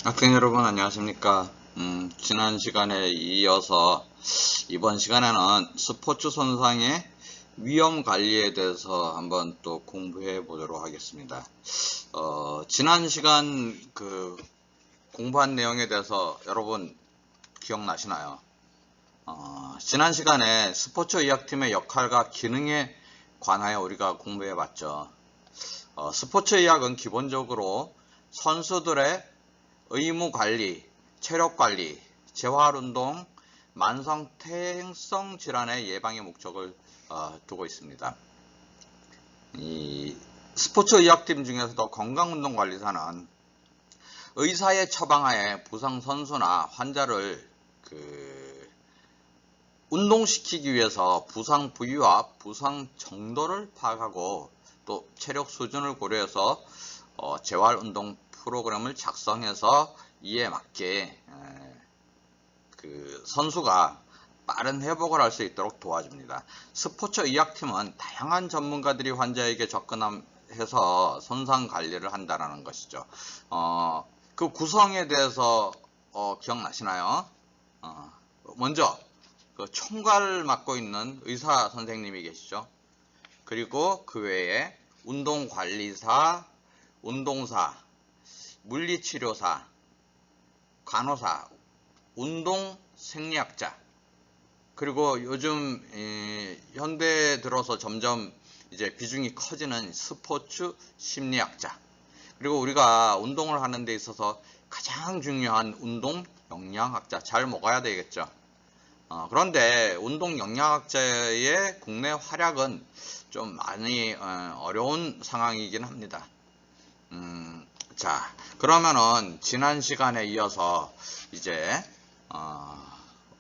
학생 여러분 안녕하십니까? 지난 시간에 이어서 이번 시간에는 스포츠 손상의 위험 관리에 대해서 한번 또 공부해 보도록 하겠습니다. 지난 시간 공부한 내용에 대해서 여러분 기억나시나요? 지난 시간에 스포츠 의학팀의 역할과 기능에 관하여 우리가 공부해 봤죠. 스포츠 의학은 기본적으로 선수들의 의무관리, 체력관리, 재활운동, 만성퇴행성 질환의 예방의 목적을 두고 있습니다. 이 스포츠 의학팀 중에서도 건강운동관리사는 의사의 처방하에 부상 선수나 환자를 운동시키기 위해서 부상 부위와 부상 정도를 파악하고 또 체력 수준을 고려해서 재활운동 프로그램을 작성해서 이에 맞게 선수가 빠른 회복을 할 수 있도록 도와줍니다. 스포츠 의학팀은 다양한 전문가들이 환자에게 접근해서 손상 관리를 한다는 것이죠. 그 구성에 대해서 기억나시나요? 먼저 그 총괄을 맡고 있는 의사 선생님이 계시죠. 그리고 그 외에 운동관리사, 운동사, 물리치료사, 간호사, 운동생리학자, 그리고 요즘 현대에 들어서 점점 이제 비중이 커지는 스포츠 심리학자, 그리고 우리가 운동을 하는 데 있어서 가장 중요한 운동 영양학자, 잘 먹어야 되겠죠. 그런데 운동 영양학자의 국내 활약은 좀 많이 어려운 상황이긴 합니다. 자, 그러면은 지난 시간에 이어서 이제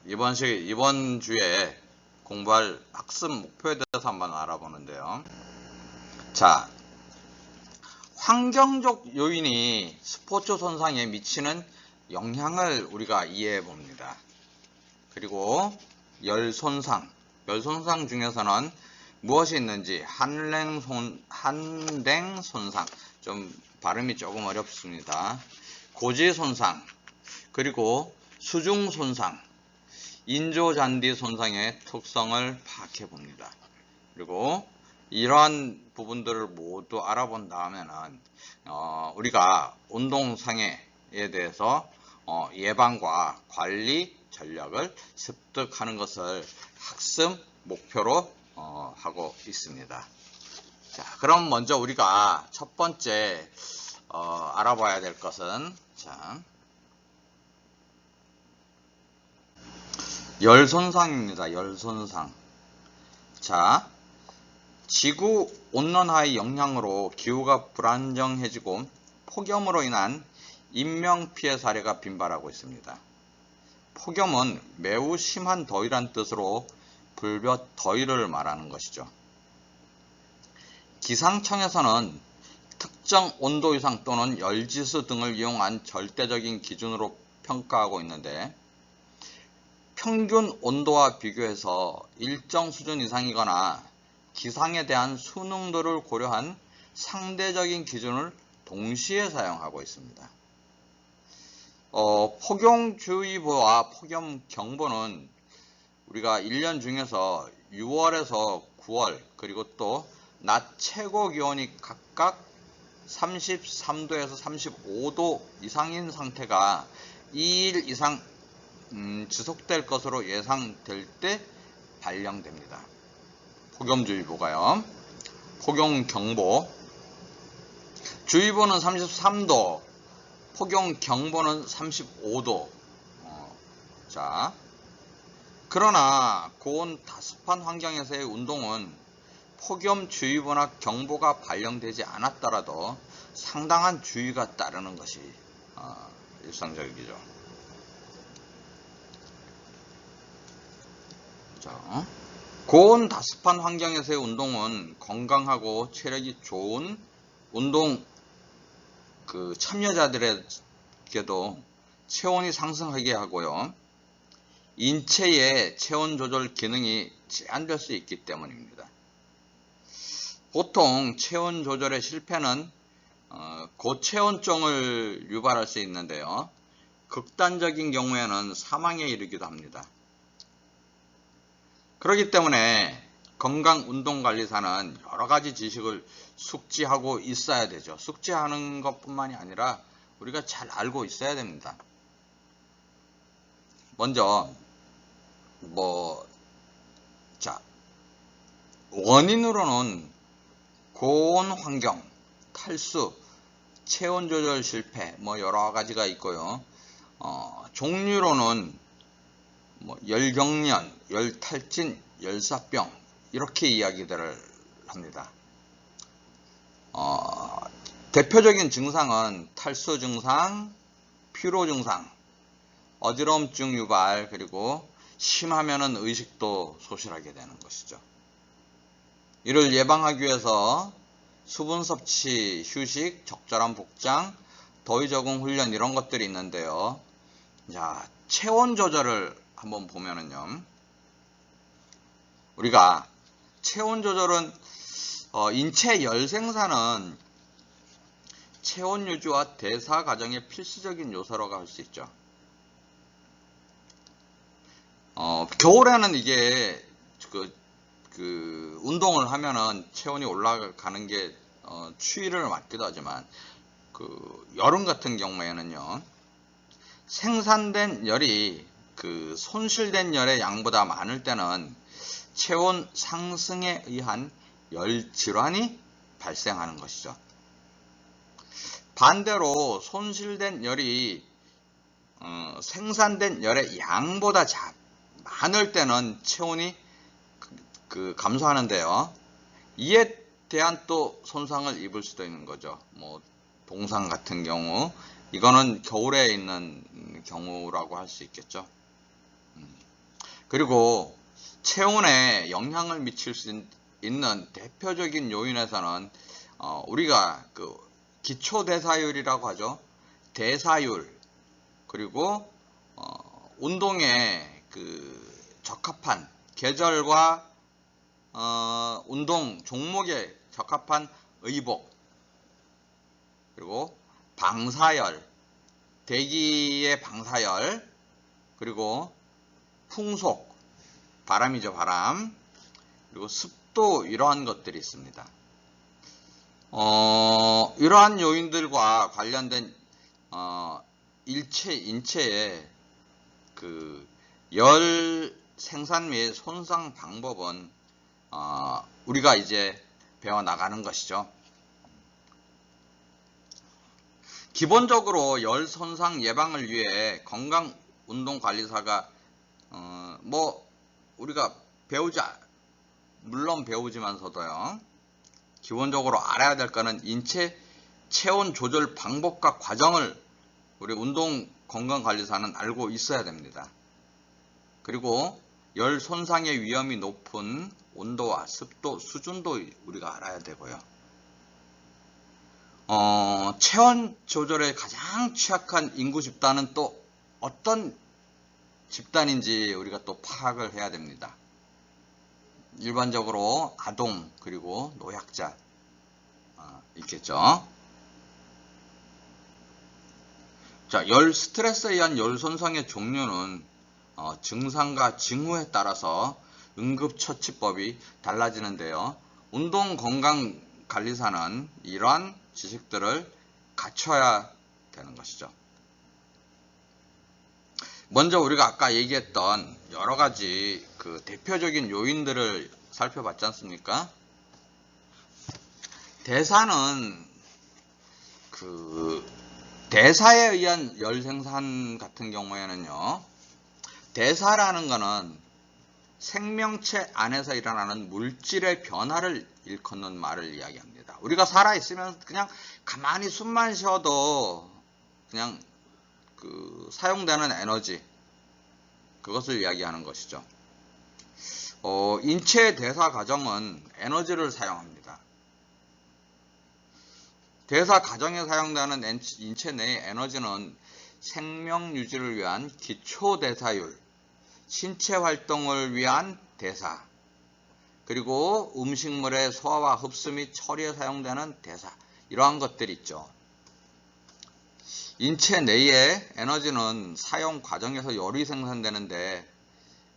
이번 주에 공부할 학습 목표에 대해서 한번 알아보는데요. 자, 환경적 요인이 스포츠 손상에 미치는 영향을 우리가 이해해 봅니다. 그리고 열 손상 중에서는 무엇이 있는지 한랭 손상, 좀 발음이 조금 어렵습니다. 고지 손상, 그리고 수중 손상, 인조잔디 손상의 특성을 파악해 봅니다. 그리고 이러한 부분들을 모두 알아본 다음에는 우리가 운동상해에 대해서 예방과 관리 전략을 습득하는 것을 학습 목표로 하고 있습니다. 자, 그럼 먼저 우리가 첫 번째 알아봐야 될 것은 열 손상입니다. 열 손상. 자, 지구 온난화의 영향으로 기후가 불안정해지고 폭염으로 인한 인명 피해 사례가 빈발하고 있습니다. 폭염은 매우 심한 더위란 뜻으로 불볕 더위를 말하는 것이죠. 기상청에서는 특정 온도 이상 또는 열지수 등을 이용한 절대적인 기준으로 평가하고 있는데, 평균 온도와 비교해서 일정 수준 이상이거나 기상에 대한 수능도를 고려한 상대적인 기준을 동시에 사용하고 있습니다. 폭염주의보와 폭염경보는 우리가 1년 중에서 6월에서 9월, 그리고 또 낮 최고 기온이 각각 33도에서 35도 이상인 상태가 2일 이상 지속될 것으로 예상될 때 발령됩니다. 폭염주의보가요. 폭염경보. 주의보는 33도, 폭염경보는 35도. 자, 그러나 고온 다습한 환경에서의 운동은 폭염주의보나 경보가 발령되지 않았더라도 상당한 주의가 따르는 것이 일상적이죠. 자, 고온 다습한 환경에서의 운동은 건강하고 체력이 좋은 운동 참여자들에게도 체온이 상승하게 하고요. 인체의 체온 조절 기능이 제한될 수 있기 때문입니다. 보통 체온 조절의 실패는 고체온증을 유발할 수 있는데요. 극단적인 경우에는 사망에 이르기도 합니다. 그렇기 때문에 건강운동관리사는 여러가지 지식을 숙지하고 있어야 되죠. 숙지하는 것뿐만이 아니라 우리가 잘 알고 있어야 됩니다. 먼저 원인으로는 고온 환경, 탈수, 체온 조절 실패 여러 가지가 있고요. 종류로는 열경련, 열탈진, 열사병 이렇게 이야기들을 합니다. 대표적인 증상은 탈수 증상, 피로 증상, 어지러움증 유발, 그리고 심하면은 의식도 소실하게 되는 것이죠. 이를 예방하기 위해서 수분 섭취, 휴식, 적절한 복장, 더위 적응 훈련 이런 것들이 있는데요. 자, 체온 조절을 한번 보면은요. 우리가 체온 조절은 인체 열 생산은 체온 유지와 대사 과정의 필수적인 요소라고 할 수 있죠. 겨울에는 이게 운동을 하면은 체온이 올라가는 게 추위를 맞기도 하지만 여름 같은 경우에는요. 생산된 열이 손실된 열의 양보다 많을 때는 체온 상승에 의한 열 질환이 발생하는 것이죠. 반대로 손실된 열이 생산된 열의 양보다 많을 때는 체온이 감소하는데요. 이에 대한 또 손상을 입을 수도 있는 거죠. 동상 같은 경우 이거는 겨울에 있는 경우라고 할 수 있겠죠. 그리고 체온에 영향을 미칠 수 있는 대표적인 요인에서는 우리가 기초대사율이라고 하죠. 대사율, 그리고 운동에 적합한 계절과 운동 종목에 적합한 의복, 그리고 방사열, 대기의 방사열, 그리고 풍속, 바람이죠, 바람, 그리고 습도 이러한 것들이 있습니다. 이러한 요인들과 관련된 인체의 열 생산 및 손상 방법은 우리가 이제 배워 나가는 것이죠. 기본적으로 열 손상 예방을 위해 건강운동관리사가 우리가 물론 배우지만서도요. 기본적으로 알아야 될 거는 인체 체온 조절 방법과 과정을 우리 운동건강관리사는 알고 있어야 됩니다. 그리고 열 손상의 위험이 높은 온도와 습도, 수준도 우리가 알아야 되고요. 체온 조절에 가장 취약한 인구 집단은 또 어떤 집단인지 우리가 또 파악을 해야 됩니다. 일반적으로 아동, 그리고 노약자 있겠죠. 자, 열 스트레스에 의한 열 손상의 종류는 증상과 징후에 따라서 응급처치법이 달라지는데요. 운동건강관리사는 이러한 지식들을 갖춰야 되는 것이죠. 먼저 우리가 아까 얘기했던 여러가지 대표적인 요인들을 살펴봤지 않습니까? 대사는 대사에 의한 열 생산 같은 경우에는요. 대사라는 거는 생명체 안에서 일어나는 물질의 변화를 일컫는 말을 이야기합니다. 우리가 살아있으면 그냥 가만히 숨만 쉬어도 그냥 사용되는 에너지, 그것을 이야기하는 것이죠. 인체의 대사 과정은 에너지를 사용합니다. 대사 과정에 사용되는 인체 내의 에너지는 생명 유지를 위한 기초 대사율, 신체 활동을 위한 대사, 그리고 음식물의 소화와 흡수 및 처리에 사용되는 대사, 이러한 것들이 있죠. 인체 내의 에너지는 사용 과정에서 열이 생산되는데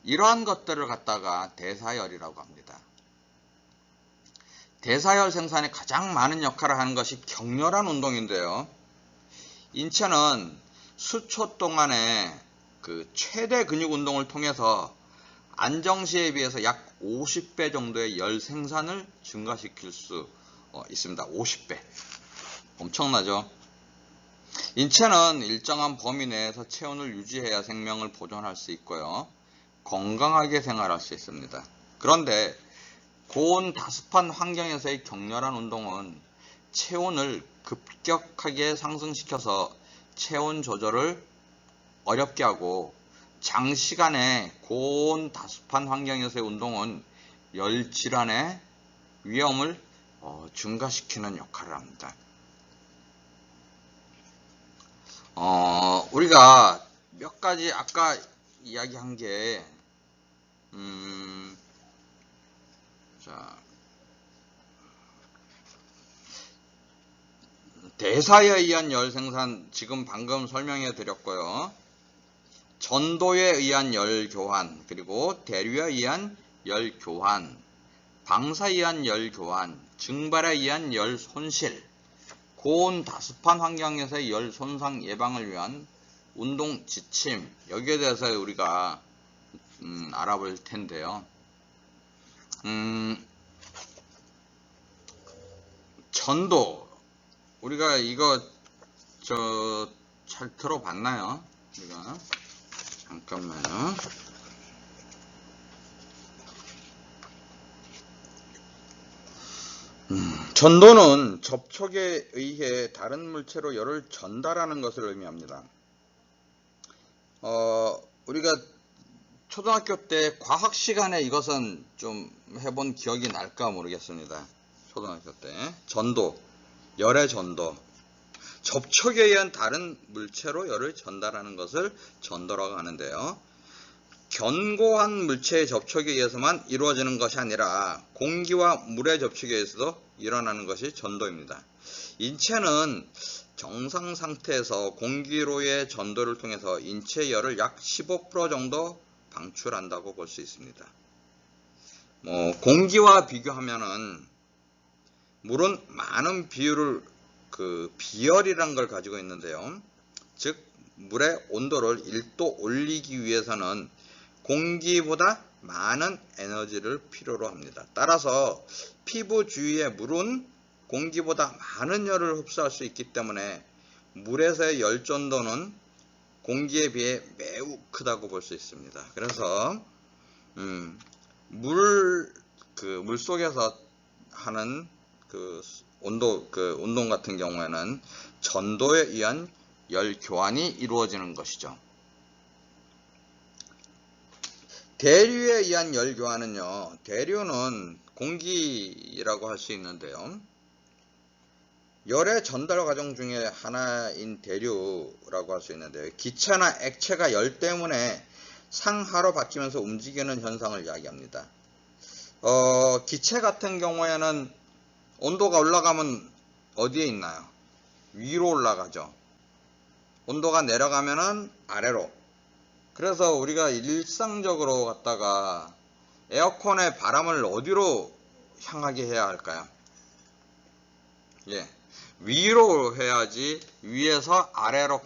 이러한 것들을 갖다가 대사열이라고 합니다. 대사열 생산에 가장 많은 역할을 하는 것이 격렬한 운동인데요. 인체는 수초 동안의 그 최대 근육 운동을 통해서 안정시에 비해서 약 50배 정도의 열 생산을 증가시킬 수 있습니다. 50배. 엄청나죠? 인체는 일정한 범위 내에서 체온을 유지해야 생명을 보존할 수 있고요. 건강하게 생활할 수 있습니다. 그런데 고온 다습한 환경에서의 격렬한 운동은 체온을 급격하게 상승시켜서 체온 조절을 어렵게 하고 장시간의 고온 다습한 환경에서의 운동은 열질환의 위험을 증가시키는 역할을 합니다. 우리가 몇 가지 아까 이야기한 게 자, 대사에 의한 열 생산 지금 방금 설명해 드렸고요. 전도에 의한 열 교환, 그리고 대류에 의한 열 교환, 방사에 의한 열 교환, 증발에 의한 열 손실, 고온 다습한 환경에서의 열 손상 예방을 위한 운동 지침, 여기에 대해서 우리가 알아볼 텐데요. 전도, 우리가 이거 잘 들어봤나요? 우리가 잠깐만요. 전도는 접촉에 의해 다른 물체로 열을 전달하는 것을 의미합니다. 우리가 초등학교 때 과학 시간에 이것은 좀 해본 기억이 날까 모르겠습니다. 초등학교 때 전도, 열의 전도, 접촉에 의한 다른 물체로 열을 전달하는 것을 전도라고 하는데요. 견고한 물체의 접촉에 의해서만 이루어지는 것이 아니라 공기와 물의 접촉에 의해서도 일어나는 것이 전도입니다. 인체는 정상 상태에서 공기로의 전도를 통해서 인체 열을 약 15% 정도 방출한다고 볼 수 있습니다. 공기와 비교하면은 물은 많은 비율을 비열이라는 걸 가지고 있는데요. 즉 물의 온도를 1도 올리기 위해서는 공기보다 많은 에너지를 필요로 합니다. 따라서 피부 주위의 물은 공기보다 많은 열을 흡수할 수 있기 때문에 물에서의 열 전도는 공기에 비해 매우 크다고 볼 수 있습니다. 그래서 물 속에서 하는 운동 같은 경우에는 전도에 의한 열 교환이 이루어지는 것이죠. 대류에 의한 열 교환은요, 대류는 공기라고 할 수 있는데요. 열의 전달 과정 중에 하나인 대류라고 할 수 있는데요. 기체나 액체가 열 때문에 상하로 바뀌면서 움직이는 현상을 이야기합니다. 기체 같은 경우에는 온도가 올라가면 어디에 있나요? 위로 올라가죠. 온도가 내려가면은 아래로. 그래서 우리가 일상적으로 갖다가 에어컨의 바람을 어디로 향하게 해야 할까요? 예, 위로 해야지 위에서 아래로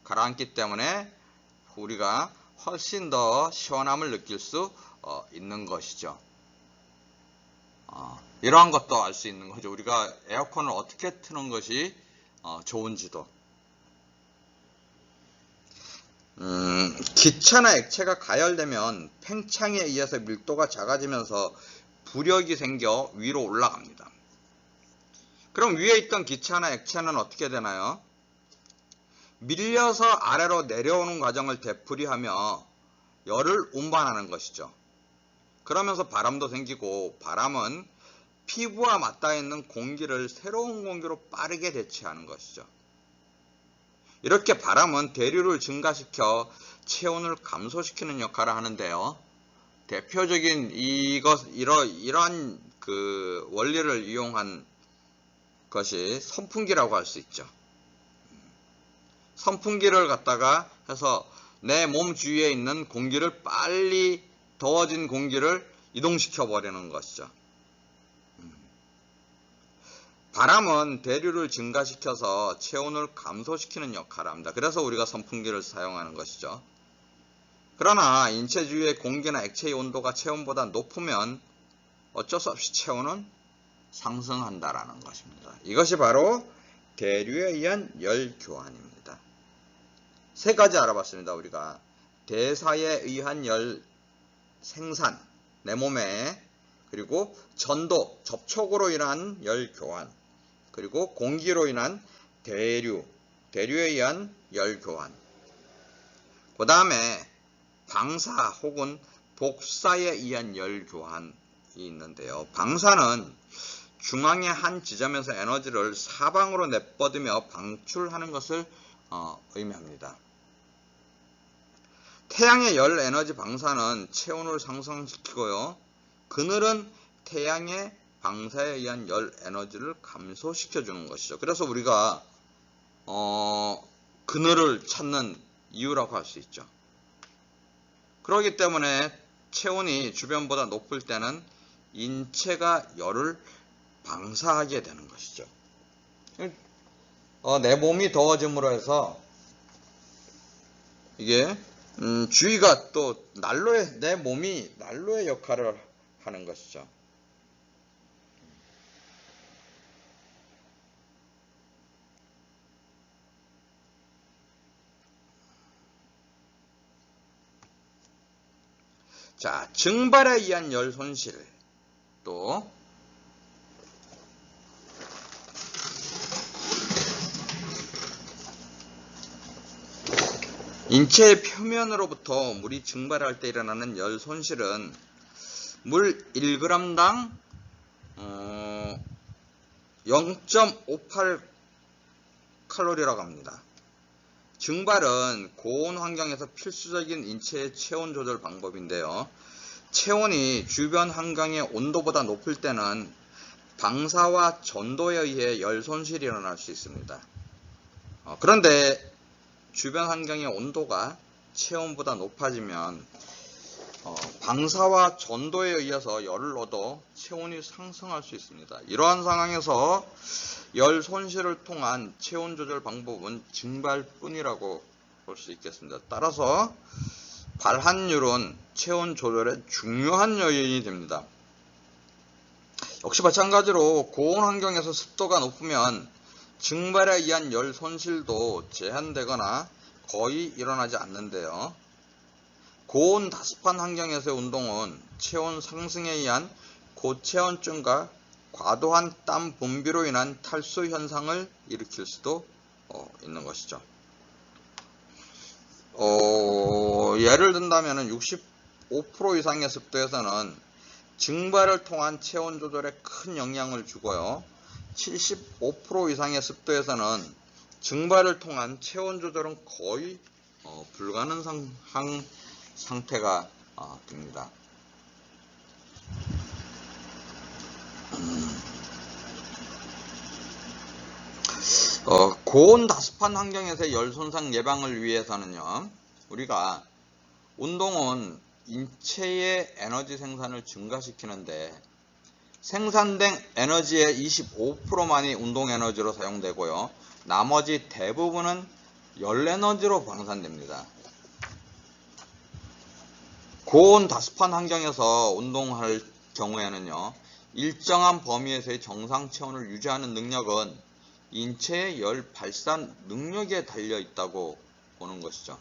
가라앉기 때문에 우리가 훨씬 더 시원함을 느낄 수 있는 것이죠. 이러한 것도 알 수 있는 거죠. 우리가 에어컨을 어떻게 트는 것이 좋은지도. 기체나 액체가 가열되면 팽창에 의해서 밀도가 작아지면서 부력이 생겨 위로 올라갑니다. 그럼 위에 있던 기체나 액체는 어떻게 되나요? 밀려서 아래로 내려오는 과정을 되풀이하며 열을 운반하는 것이죠. 그러면서 바람도 생기고, 바람은 피부와 맞닿아 있는 공기를 새로운 공기로 빠르게 대체하는 것이죠. 이렇게 바람은 대류를 증가시켜 체온을 감소시키는 역할을 하는데요. 대표적인 이러한 원리를 이용한 것이 선풍기라고 할 수 있죠. 선풍기를 갖다가 해서 내 몸 주위에 있는 공기를 빨리 더워진 공기를 이동시켜 버리는 것이죠. 바람은 대류를 증가시켜서 체온을 감소시키는 역할을 합니다. 그래서 우리가 선풍기를 사용하는 것이죠. 그러나 인체 주위의 공기나 액체의 온도가 체온보다 높으면 어쩔 수 없이 체온은 상승한다라는 것입니다. 이것이 바로 대류에 의한 열 교환입니다. 세 가지 알아봤습니다. 우리가 대사에 의한 열 생산, 내 몸에, 그리고 전도, 접촉으로 인한 열 교환, 그리고 공기로 인한 대류에 의한 열 교환. 그 다음에 방사 혹은 복사에 의한 열 교환이 있는데요. 방사는 중앙의 한 지점에서 에너지를 사방으로 내뻗으며 방출하는 것을 의미합니다. 태양의 열 에너지 방사는 체온을 상승시키고요. 그늘은 태양의 방사에 의한 열 에너지를 감소시켜 주는 것이죠. 그래서 우리가 그늘을 찾는 이유라고 할 수 있죠. 그렇기 때문에 체온이 주변보다 높을 때는 인체가 열을 방사하게 되는 것이죠. 내 몸이 더워짐으로 해서 이게 주위가 또 내 몸이 난로의 역할을 하는 것이죠. 자, 증발에 의한 열 손실. 또 인체의 표면으로부터 물이 증발할 때 일어나는 열 손실은 물 1g당 0.58 칼로리라고 합니다. 증발은 고온 환경에서 필수적인 인체의 체온 조절 방법인데요. 체온이 주변 환경의 온도보다 높을 때는 방사와 전도에 의해 열 손실이 일어날 수 있습니다. 그런데 주변 환경의 온도가 체온보다 높아지면 방사와 전도에 의해서 열을 얻어 체온이 상승할 수 있습니다. 이러한 상황에서 열 손실을 통한 체온 조절 방법은 증발뿐이라고 볼 수 있겠습니다. 따라서 발한율은 체온 조절의 중요한 요인이 됩니다. 역시 마찬가지로 고온 환경에서 습도가 높으면 증발에 의한 열 손실도 제한되거나 거의 일어나지 않는데요. 고온 다습한 환경에서의 운동은 체온 상승에 의한 고체온증과 과도한 땀 분비로 인한 탈수 현상을 일으킬 수도 있는 것이죠. 예를 든다면 65% 이상의 습도에서는 증발을 통한 체온 조절에 큰 영향을 주고요. 75% 이상의 습도에서는 증발을 통한 체온 조절은 거의 불가능한 상태가 됩니다. 고온 다습한 환경에서의 열 손상 예방을 위해서는요, 우리가 운동은 인체의 에너지 생산을 증가시키는데 생산된 에너지의 25%만이 운동 에너지로 사용되고요. 나머지 대부분은 열 에너지로 방산됩니다. 고온 다습한 환경에서 운동할 경우에는요, 일정한 범위에서의 정상 체온을 유지하는 능력은 인체의 열 발산 능력에 달려 있다고 보는 것이죠.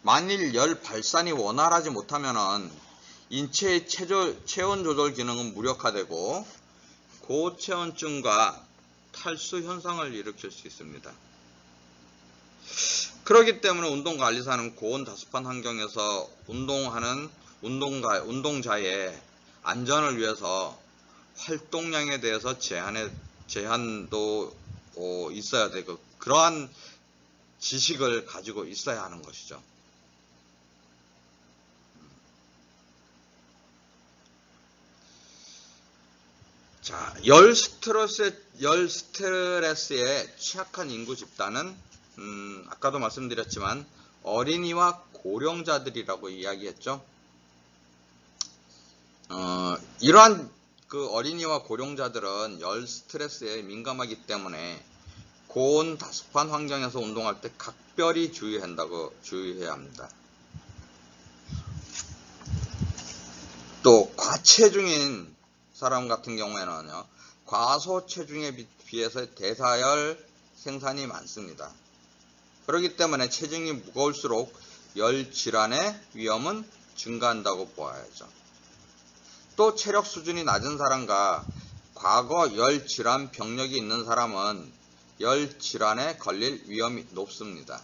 만일 열 발산이 원활하지 못하면 인체의 체온 조절 기능은 무력화되고 고체온증과 탈수 현상을 일으킬 수 있습니다. 그렇기 때문에 운동관리사는 고온 다습한 환경에서 운동하는 운동자의 안전을 위해서 활동량에 대해서 제한도 있어야 되고 그러한 지식을 가지고 있어야 하는 것이죠. 자, 열 스트레스에 취약한 인구 집단은 아까도 말씀드렸지만 어린이와 고령자들이라고 이야기했죠. 이러한 그 어린이와 고령자들은 열 스트레스에 민감하기 때문에 고온 다습한 환경에서 운동할 때 각별히 주의해야 합니다. 또 과체중인 사람 같은 경우에는요, 과소체중에 비해서 대사열 생산이 많습니다. 그렇기 때문에 체중이 무거울수록 열 질환의 위험은 증가한다고 보아야죠. 또 체력 수준이 낮은 사람과 과거 열 질환 병력이 있는 사람은 열 질환에 걸릴 위험이 높습니다.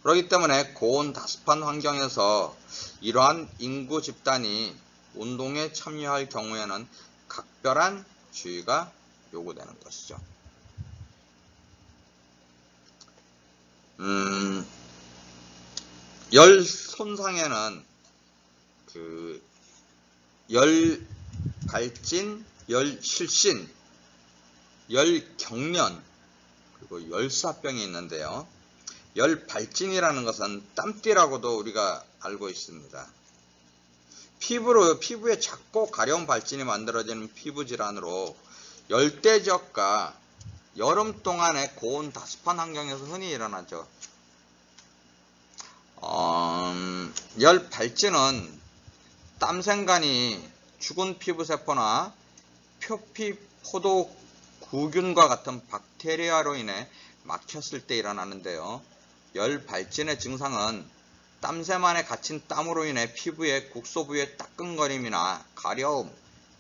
그렇기 때문에 고온 다습한 환경에서 이러한 인구 집단이 운동에 참여할 경우에는 각별한 주의가 요구되는 것이죠. 열 손상에는 열 발진, 열 실신, 열 경련, 그리고 열사병이 있는데요. 열 발진이라는 것은 땀띠라고도 우리가 알고 있습니다. 피부에 작고 가려운 발진이 만들어지는 피부 질환으로 열대 지역과 여름 동안의 고온 다습한 환경에서 흔히 일어나죠. 열 발진은 땀생간이 죽은 피부세포나 표피포도 구균과 같은 박테리아로 인해 막혔을 때 일어나는데요. 열 발진의 증상은 땀샘 안에 갇힌 땀으로 인해 피부의 국소 부위의 따끔거림이나 가려움,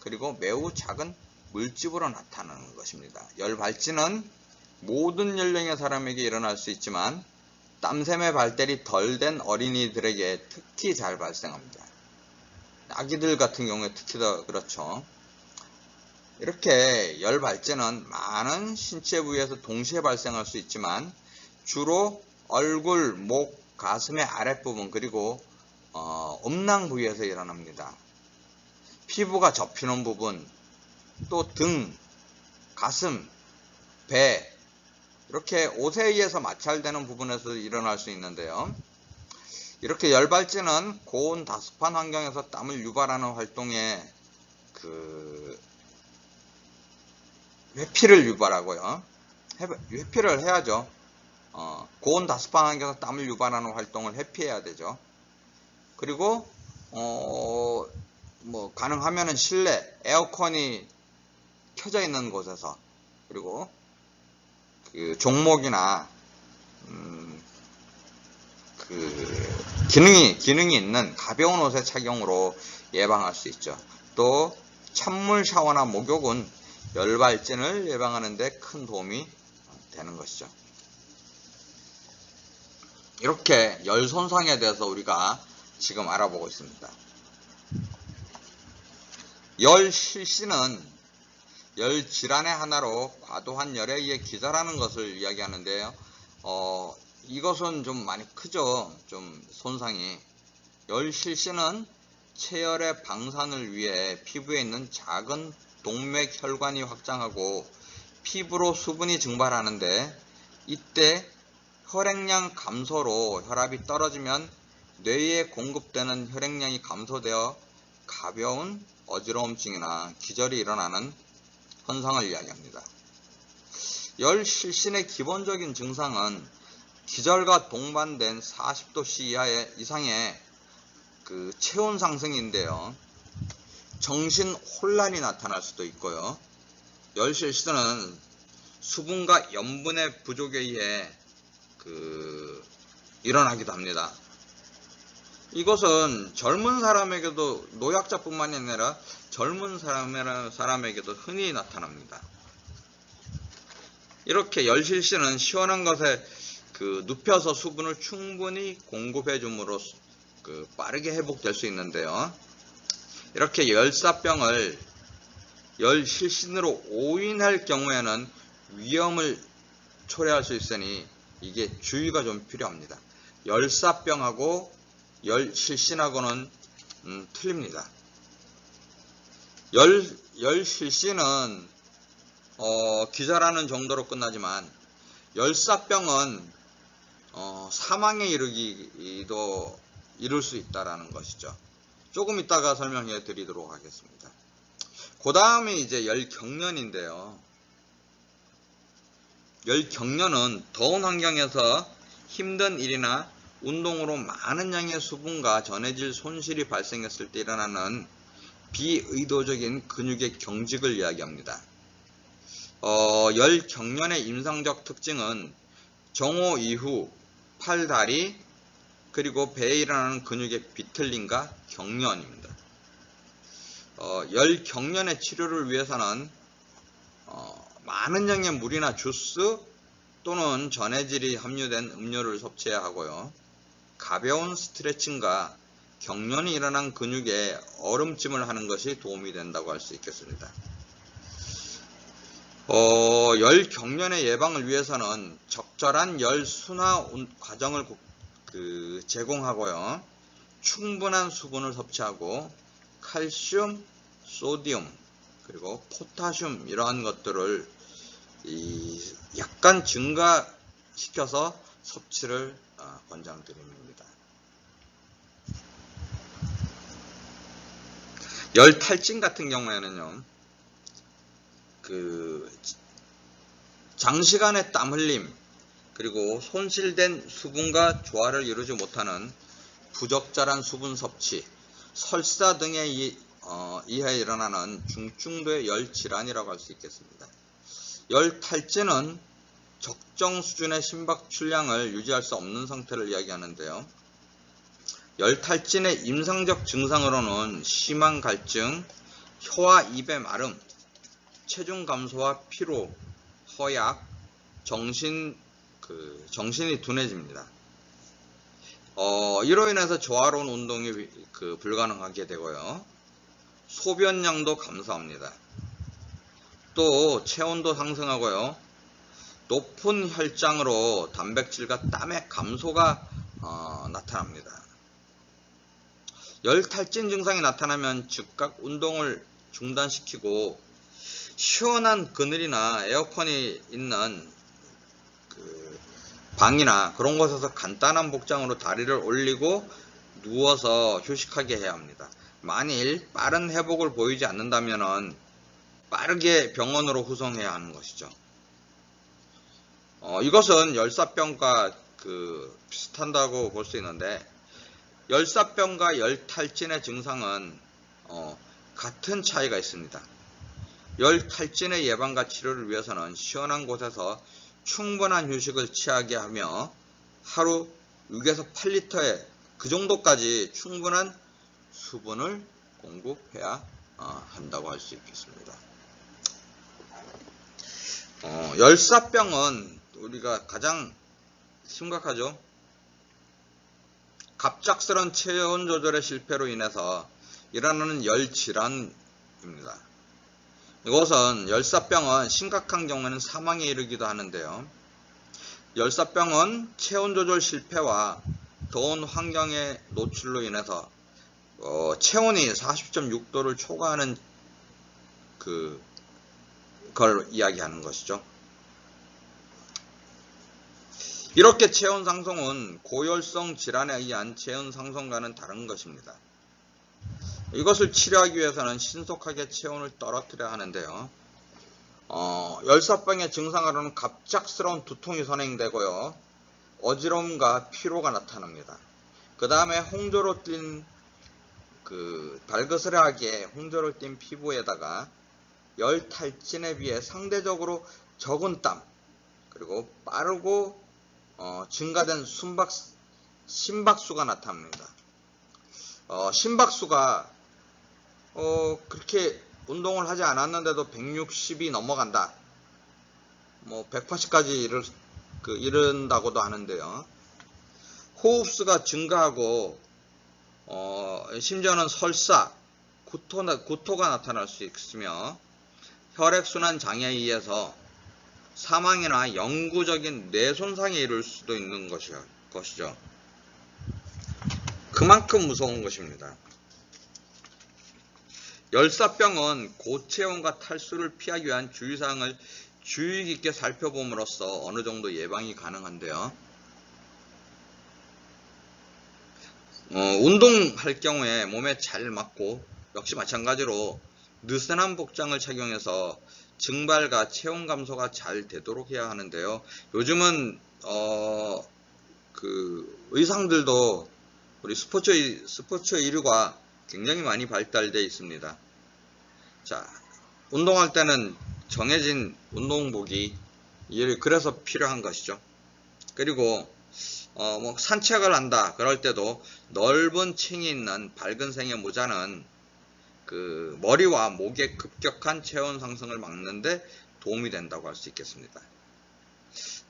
그리고 매우 작은 물집으로 나타나는 것입니다. 열 발진은 모든 연령의 사람에게 일어날 수 있지만 땀샘의 발달이 덜 된 어린이들에게 특히 잘 발생합니다. 아기들 같은 경우에 특히 더 그렇죠. 이렇게 열 발진은 많은 신체 부위에서 동시에 발생할 수 있지만 주로 얼굴, 목, 가슴의 아랫부분, 그리고 음낭 부위에서 일어납니다. 피부가 접히는 부분, 또 등, 가슴, 배, 이렇게 옷에 의해서 마찰되는 부분에서 일어날 수 있는데요. 이렇게 열발진은 고온 다습한 환경에서 땀을 유발하는 활동에 회피를 유발하고요. 회피를 해야죠. 고온 다습한 환경에서 땀을 유발하는 활동을 회피해야 되죠. 그리고 가능하면은 실내 에어컨이 켜져 있는 곳에서, 그리고 종목이나 기능이 있는 가벼운 옷의 착용으로 예방할 수 있죠. 또 찬물 샤워나 목욕은 열발진을 예방하는 데 큰 도움이 되는 것이죠. 이렇게 열 손상에 대해서 우리가 지금 알아보고 있습니다. 열 실신은 열 질환의 하나로 과도한 열에 의해 기절하는 것을 이야기하는데요. 이것은 좀 많이 크죠. 좀 손상이. 열 실신은 체열의 방산을 위해 피부에 있는 작은 동맥 혈관이 확장하고 피부로 수분이 증발하는데, 이때 혈액량 감소로 혈압이 떨어지면 뇌에 공급되는 혈액량이 감소되어 가벼운 어지러움증이나 기절이 일어나는 현상을 이야기합니다. 열 실신의 기본적인 증상은 기절과 동반된 40도씨 이상의 체온 상승인데요. 정신 혼란이 나타날 수도 있고요. 열 실신은 수분과 염분의 부족에 의해 일어나기도 합니다. 이것은 젊은 사람에게도, 노약자뿐만이 아니라 젊은 사람에게도 흔히 나타납니다. 이렇게 열실신은 시원한 것에 눕혀서 수분을 충분히 공급해 줌으로 빠르게 회복될 수 있는데요. 이렇게 열사병을 열실신으로 오인할 경우에는 위험을 초래할 수 있으니 이게 주의가 좀 필요합니다. 열사병하고 열실신하고는 틀립니다. 열 실시는 기절하는 정도로 끝나지만 열사병은 사망에 이를 수 있다라는 것이죠. 조금 이따가 설명해 드리도록 하겠습니다. 그 다음에 이제 열경련인데요. 열경련은 더운 환경에서 힘든 일이나 운동으로 많은 양의 수분과 전해질 손실이 발생했을 때 일어나는 비의도적인 근육의 경직을 이야기합니다. 열경련의 임상적 특징은 정오 이후 팔, 다리, 그리고 배에 일어나는 근육의 비틀림과 경련입니다. 열경련의 치료를 위해서는 많은 양의 물이나 주스 또는 전해질이 함유된 음료를 섭취해야 하고요. 가벼운 스트레칭과 경련이 일어난 근육에 얼음찜을 하는 것이 도움이 된다고 할 수 있겠습니다. 열경련의 예방을 위해서는 적절한 열순화 과정을 제공하고요. 충분한 수분을 섭취하고 칼슘, 소디움, 그리고 포타슘 이러한 것들을 약간 증가시켜서 섭취를 권장드립니다. 열탈진 같은 경우에는요, 장시간의 땀 흘림, 그리고 손실된 수분과 조화를 이루지 못하는 부적절한 수분 섭취, 설사 등에 의해 일어나는 중증도의 열질환이라고 할 수 있겠습니다. 열탈진은 적정 수준의 심박 출량을 유지할 수 없는 상태를 이야기하는데요. 열탈진의 임상적 증상으로는 심한 갈증, 혀와 입의 마름, 체중 감소와 피로, 허약, 정신이 둔해집니다. 이로 인해서 조화로운 운동이 불가능하게 되고요. 소변량도 감소합니다. 또 체온도 상승하고요. 높은 혈장으로 단백질과 땀의 감소가 나타납니다. 열탈진 증상이 나타나면 즉각 운동을 중단시키고 시원한 그늘이나 에어컨이 있는 방이나 그런 곳에서 간단한 복장으로 다리를 올리고 누워서 휴식하게 해야 합니다. 만일 빠른 회복을 보이지 않는다면 빠르게 병원으로 후송해야 하는 것이죠. 이것은 열사병과 비슷한다고 볼 수 있는데, 열사병과 열탈진의 증상은 같은 차이가 있습니다. 열탈진의 예방과 치료를 위해서는 시원한 곳에서 충분한 휴식을 취하게 하며 하루 6에서 8리터의 그 정도까지 충분한 수분을 공급해야 한다고 할 수 있겠습니다. 열사병은 우리가 가장 심각하죠. 갑작스런 체온 조절의 실패로 인해서 일어나는 열질환입니다. 이것은 열사병은 심각한 경우에는 사망에 이르기도 하는데요. 열사병은 체온 조절 실패와 더운 환경의 노출로 인해서 체온이 40.6도를 초과하는 걸 이야기하는 것이죠. 이렇게 체온 상승은 고열성 질환에 의한 체온 상승과는 다른 것입니다. 이것을 치료하기 위해서는 신속하게 체온을 떨어뜨려야 하는데요. 열사병의 증상으로는 갑작스러운 두통이 선행되고요. 어지러움과 피로가 나타납니다. 그 다음에 홍조로 띈 발그스레하게 홍조로 띈 피부에다가 열탈진에 비해 상대적으로 적은 땀, 그리고 빠르고 증가된 심박수가 나타납니다. 심박수가 그렇게 운동을 하지 않았는데도 160이 넘어간다. 180까지 이른다고도 하는데요. 호흡수가 증가하고 심지어는 설사, 구토가 나타날 수 있으며 혈액순환 장애에 의해서 사망이나 영구적인 뇌 손상에 이를 수도 있는 것이죠. 그만큼 무서운 것입니다. 열사병은 고체온과 탈수를 피하기 위한 주의사항을 주의 깊게 살펴봄으로써 어느 정도 예방이 가능한데요. 운동할 경우에 몸에 잘 맞고 역시 마찬가지로 느슨한 복장을 착용해서 증발과 체온 감소가 잘 되도록 해야 하는데요. 요즘은 그 의상들도 우리 스포츠 의류가 굉장히 많이 발달되어 있습니다. 자, 운동할 때는 정해진 운동복이 그래서 필요한 것이죠. 그리고 뭐 산책을 한다 그럴 때도 넓은 층이 있는 밝은 색의 모자는 그 머리와 목의 급격한 체온 상승을 막는데 도움이 된다고 할 수 있겠습니다.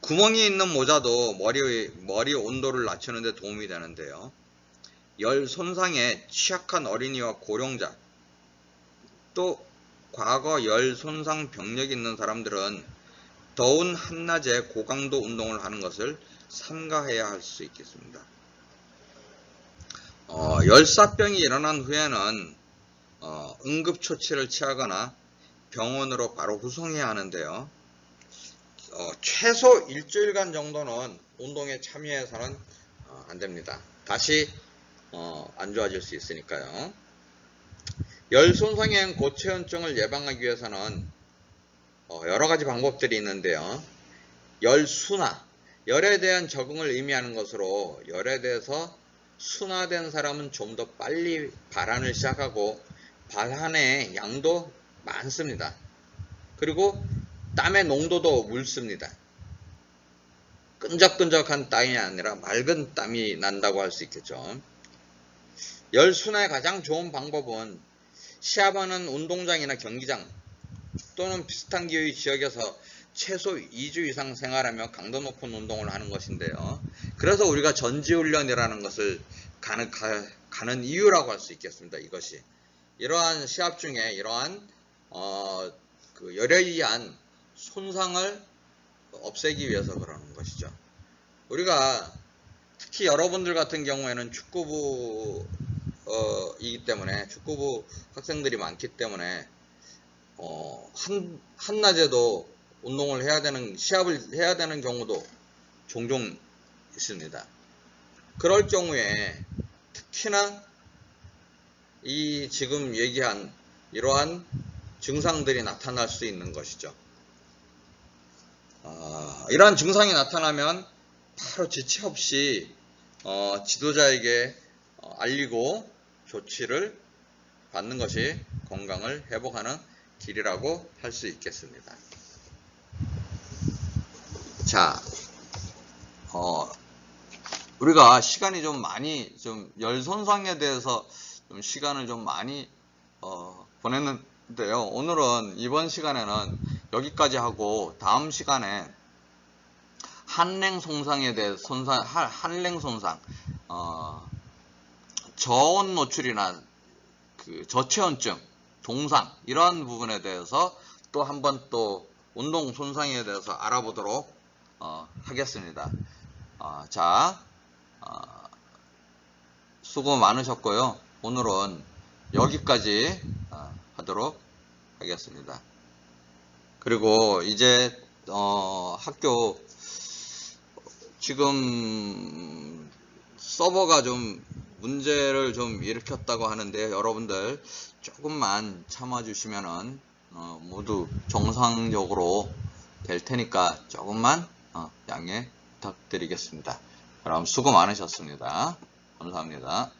구멍이 있는 모자도 머리 온도를 낮추는 데 도움이 되는데요. 열 손상에 취약한 어린이와 고령자, 또 과거 열 손상 병력이 있는 사람들은 더운 한낮에 고강도 운동을 하는 것을 삼가해야 할 수 있겠습니다. 열사병이 일어난 후에는 응급처치를 취하거나 병원으로 바로 후송해야 하는데요. 최소 일주일간 정도는 운동에 참여해서는 안 됩니다. 다시 안 좋아질 수 있으니까요. 열 손상형 고체온증을 예방하기 위해서는 여러 가지 방법들이 있는데요. 열 순화, 열에 대한 적응을 의미하는 것으로 열에 대해서 순화된 사람은 좀 더 빨리 발한을 시작하고 발한의 양도 많습니다. 그리고 땀의 농도도 묽습니다. 끈적끈적한 땀이 아니라 맑은 땀이 난다고 할 수 있겠죠. 열 순화의 가장 좋은 방법은 시합하는 운동장이나 경기장 또는 비슷한 기후의 지역에서 최소 2주 이상 생활하며 강도 높은 운동을 하는 것인데요. 그래서 우리가 전지훈련이라는 것을 가는 이유라고 할 수 있겠습니다. 이것이 이러한 시합 중에 이러한 그 열에 의한 손상을 없애기 위해서 그러는 것이죠. 우리가 특히 여러분들 같은 경우에는 축구부이기 때문에 축구부 학생들이 많기 때문에 한낮에도 운동을 해야 되는, 시합을 해야 되는 경우도 종종 있습니다. 그럴 경우에 특히나 이 지금 얘기한 이러한 증상들이 나타날 수 있는 것이죠. 이러한 증상이 나타나면 바로 지체 없이 지도자에게 알리고 조치를 받는 것이 건강을 회복하는 길이라고 할 수 있겠습니다. 자, 우리가 시간이 좀 많이 열 손상에 대해서 좀 시간을 좀 많이 보냈는데요. 오늘은 이번 시간에는 여기까지 하고 다음 시간에 한랭 손상에 대해 한랭 손상, 저온 노출이나 그 저체온증, 동상 이러한 부분에 대해서 또 한번 또 운동 손상에 대해서 알아보도록 하겠습니다. 수고 많으셨고요. 오늘은 여기까지 하도록 하겠습니다. 그리고 이제 학교 지금 서버가 좀 문제를 좀 일으켰다고 하는데 여러분들 조금만 참아 주시면은 모두 정상적으로 될 테니까 조금만 양해 부탁드리겠습니다. 그럼 수고 많으셨습니다. 감사합니다.